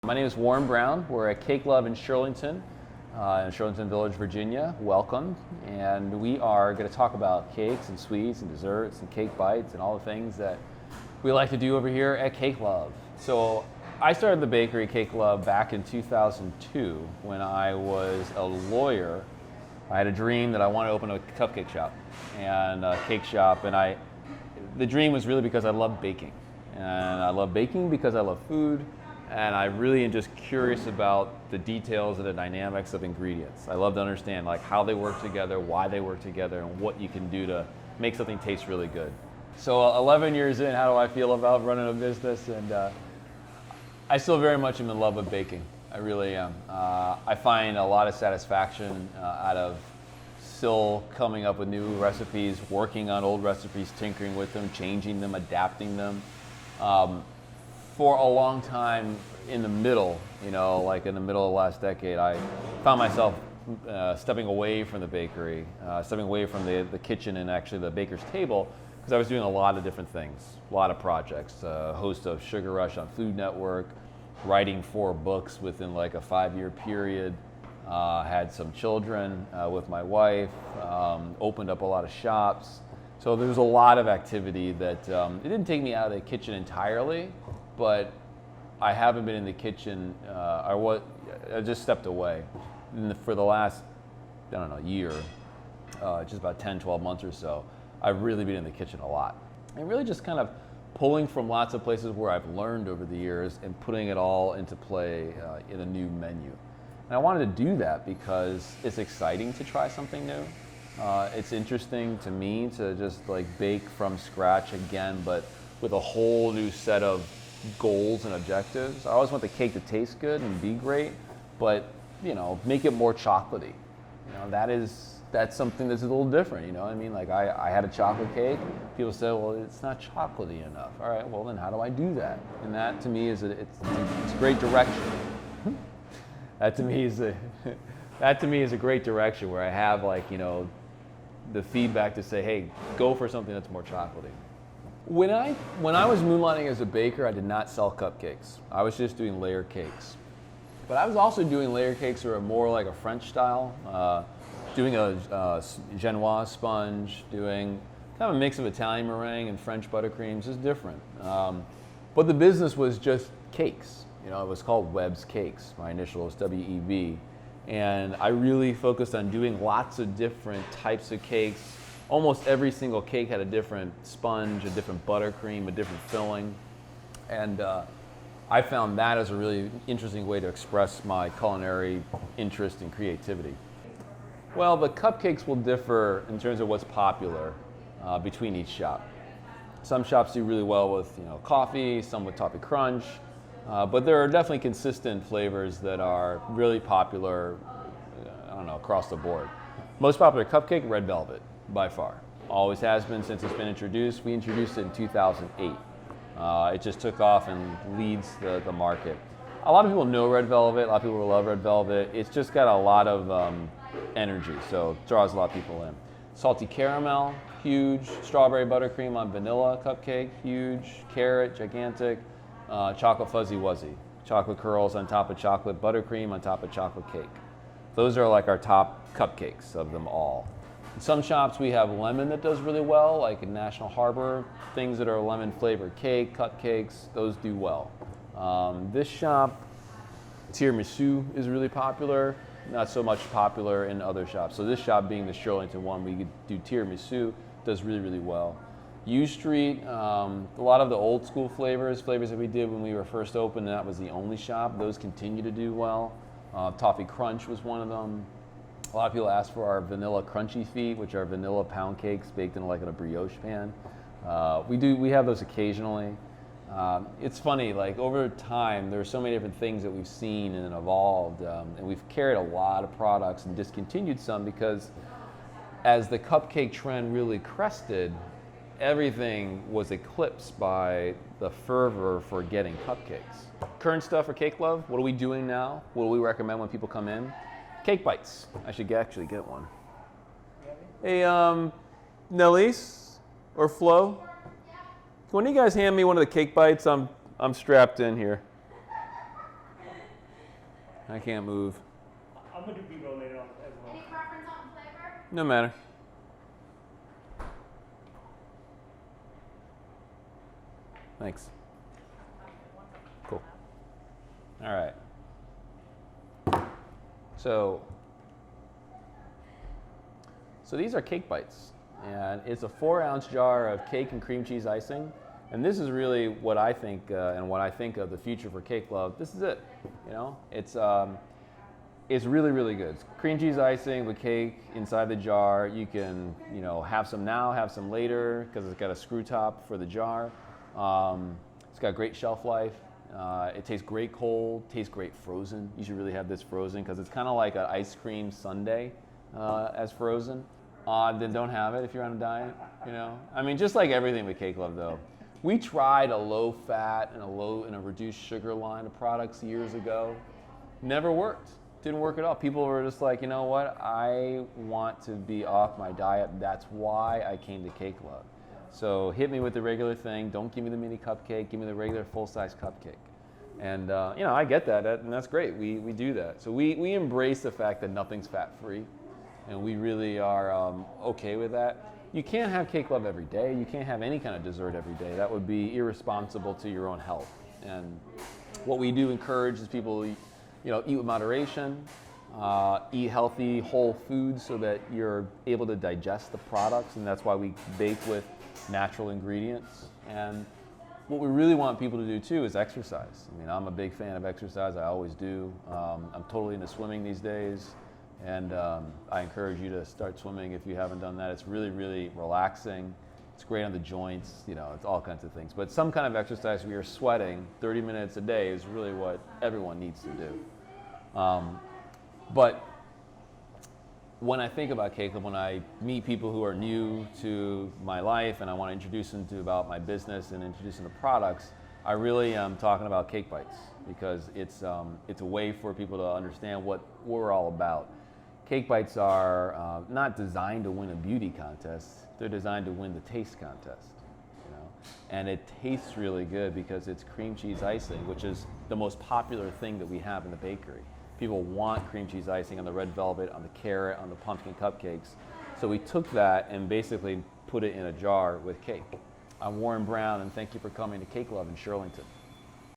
My name is Warren Brown. We're at Cakelove in Shirlington Village, Virginia. Welcome. And we are going to talk about cakes and sweets and desserts and cake bites and all the things that we like to do over here at Cakelove. So I started the bakery Cakelove back in 2002 when I was a lawyer. I had a dream that I wanted to open a cupcake shop and a cake shop, and the dream was really because I love baking. And I love baking because I love food, and I really am just curious about the details and the dynamics of ingredients. I love to understand like how they work together, why they work together, and what you can do to make something taste really good. So 11 years in, how do I feel about running a business? And I still very much am in love with baking. I really am. I find a lot of satisfaction out of still coming up with new recipes, working on old recipes, tinkering with them, changing them, adapting them. For a long time in the middle, like in the middle of the last decade, I found myself stepping away from the bakery, stepping away from the kitchen and actually the baker's table, because I was doing a lot of different things, a lot of projects, host of Sugar Rush on Food Network, writing 4 books within like a 5-year period, had some children with my wife, opened up a lot of shops. So there was a lot of activity that it didn't take me out of the kitchen entirely, but I haven't been in the kitchen. I just stepped away. For the last, year, just about 10, 12 months or so, I've really been in the kitchen a lot. And really just kind of pulling from lots of places where I've learned over the years and putting it all into play in a new menu. And I wanted to do that because it's exciting to try something new. It's interesting to me to just like bake from scratch again, but with a whole new set of goals and objectives. I always want the cake to taste good and be great, but make it more chocolatey. That's something that's a little different. I mean, like I had a chocolate cake. People say, well, it's not chocolatey enough. All right, well then how do I do that? And that to me is it's great direction. That to me is a great direction where I have the feedback to say, hey, go for something that's more chocolatey. When I was moonlighting as a baker, I did not sell cupcakes. I was just doing layer cakes. But I was also doing layer cakes that are more like a French style, doing a Genoise sponge, doing kind of a mix of Italian meringue and French buttercreams, just different. But the business was just cakes. It was called Webb's Cakes. My initial was W-E-B. And I really focused on doing lots of different types of cakes. Almost every single cake had a different sponge, a different buttercream, a different filling. And I found that as a really interesting way to express my culinary interest and creativity. Well, the cupcakes will differ in terms of what's popular between each shop. Some shops do really well with coffee, some with toffee crunch, but there are definitely consistent flavors that are really popular, across the board. Most popular cupcake, red velvet, by far. Always has been since it's been introduced. We introduced it in 2008. It just took off and leads the market. A lot of people know red velvet, a lot of people love red velvet. It's just got a lot of energy, so it draws a lot of people in. Salty caramel, huge. Strawberry buttercream on vanilla cupcake, huge. Carrot, gigantic. Chocolate fuzzy wuzzy. Chocolate curls on top of chocolate buttercream on top of chocolate cake. Those are like our top cupcakes of them all. In some shops we have lemon that does really well, like in National Harbor, things that are lemon flavored cake, cupcakes, those do well. This shop, tiramisu is really popular, not so much popular in other shops. So this shop being the Shirlington one, we do tiramisu, does really, really well. U Street, a lot of the old school flavors that we did when we were first open, and that was the only shop, those continue to do well. Toffee Crunch was one of them. A lot of people ask for our vanilla crunchy feet, which are vanilla pound cakes baked in like in a brioche pan. We have those occasionally. It's funny, like over time, there are so many different things that we've seen and evolved, and we've carried a lot of products and discontinued some because as the cupcake trend really crested, everything was eclipsed by the fervor for getting cupcakes. Current stuff for Cakelove, what are we doing now? What do we recommend when people come in? Cake bites. I should actually get one. Hey, Nelise or Flo, can one of you guys hand me one of the cake bites? I'm strapped in here. I can't move. I'm gonna do B-roll later on as well. Any preference on flavor? No matter. Thanks. Cool. All right. So these are cake bites, and it's a 4-ounce jar of cake and cream cheese icing. And this is really what I think and what I think of the future for Cakelove. This is it. You know, it's really, really good. It's cream cheese icing with cake inside the jar. You can, you know, have some now, have some later, because it's got a screw top for the jar. It's got great shelf life. It tastes great cold, tastes great frozen. You should really have this frozen because it's kind of like an ice cream sundae as frozen. Then don't have it if you're on a diet, you know. I mean, just like everything with Cakelove though. We tried a low fat and a reduced sugar line of products years ago. Never worked. Didn't work at all. People were just like, you know what? I want to be off my diet. That's why I came to Cakelove. So hit me with the regular thing. Don't give me the mini cupcake. Give me the regular full-size cupcake. And you know, I get that, and that's great. We do that. So we embrace the fact that nothing's fat-free, and we really are okay with that. You can't have Cakelove every day. You can't have any kind of dessert every day. That would be irresponsible to your own health. And what we do encourage is people, you know, eat with moderation, eat healthy, whole foods so that you're able to digest the products, and that's why we bake with natural ingredients. And what we really want people to do too is exercise. I mean, I'm a big fan of exercise. I always do. I'm totally into swimming these days. And I encourage you to start swimming if you haven't done that. It's really, really relaxing. It's great on the joints, you know, it's all kinds of things. But some kind of exercise where you're sweating 30 minutes a day is really what everyone needs to do. But when I think about Cakelove, when I meet people who are new to my life and I want to introduce them to about my business and introduce them to products, I really am talking about cake bites because it's a way for people to understand what we're all about. Cake bites are not designed to win a beauty contest. They're designed to win the taste contest, you know? And it tastes really good because it's cream cheese icing, which is the most popular thing that we have in the bakery. People want cream cheese icing on the red velvet, on the carrot, on the pumpkin cupcakes. So we took that and basically put it in a jar with cake. I'm Warren Brown, and thank you for coming to Cakelove in Shirlington.